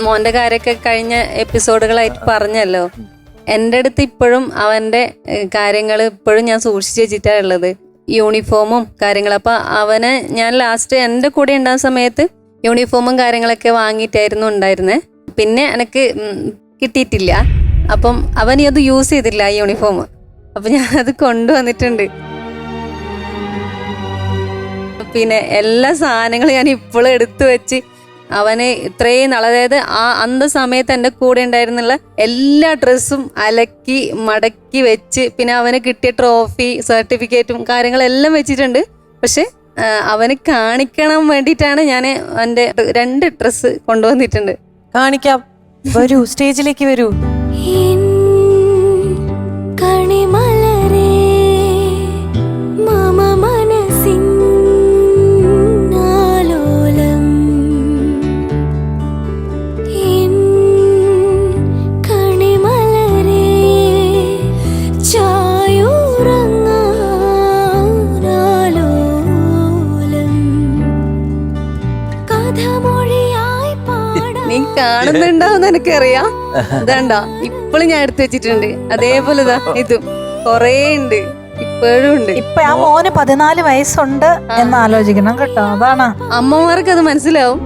മോന്റെ കാര്യമൊക്കെ കഴിഞ്ഞ എപ്പിസോഡുകളായിട്ട് പറഞ്ഞല്ലോ. എൻ്റെ അടുത്ത് ഇപ്പോഴും അവന്റെ കാര്യങ്ങൾ ഇപ്പോഴും ഞാൻ സൂക്ഷിച്ചു വെച്ചിട്ടാണ് ഉള്ളത്, യൂണിഫോമും കാര്യങ്ങളും. അപ്പൊ അവന് ഞാൻ ലാസ്റ്റ് എൻ്റെ കൂടെ ഉണ്ടാകുന്ന സമയത്ത് യൂണിഫോമും കാര്യങ്ങളൊക്കെ വാങ്ങിയിട്ടായിരുന്നു ഉണ്ടായിരുന്നേ. പിന്നെ എനിക്ക് കിട്ടിയിട്ടില്ല. അപ്പം അവൻ അത് യൂസ് ചെയ്തില്ല ആ യൂണിഫോം. അപ്പൊ ഞാനത് കൊണ്ടുവന്നിട്ടുണ്ട്. പിന്നെ എല്ലാ സാധനങ്ങളും ഞാൻ ഇപ്പോഴും എടുത്തു വെച്ച് അവന് ഇത്രയും നാൾ, അതായത് ആ അന്ത സമയത്ത് എൻ്റെ കൂടെ ഉണ്ടായിരുന്നുള്ള എല്ലാ ഡ്രസ്സും അലക്കി മടക്കി വെച്ച്, പിന്നെ അവന് കിട്ടിയ ട്രോഫി സർട്ടിഫിക്കറ്റും കാര്യങ്ങളെല്ലാം വെച്ചിട്ടുണ്ട്. പക്ഷെ അവന് കാണിക്കണം വേണ്ടിയിട്ടാണ് ഞാൻ എൻ്റെ 2 ഡ്രസ്സ് കൊണ്ടുവന്നിട്ടുണ്ട്. കാണിക്കാം, വരൂ, സ്റ്റേജിലേക്ക് വരൂ. നീ കാണുന്നുണ്ടാവുന്ന എനിക്കറിയാം. ഇതാണ്ടോ ഇപ്പോഴും ഞാൻ എടുത്തു വെച്ചിട്ടുണ്ട്. അതേപോലെ ഇതും കൊറേ ഉണ്ട്, ഇപ്പോഴും ഉണ്ട്. ഇപ്പൊ ആ മോന് 14 വയസ്സുണ്ട് എന്ന് ആലോചിക്കണം കേട്ടോ. അതാണ് അമ്മമാർക്ക് അത് മനസ്സിലാവും.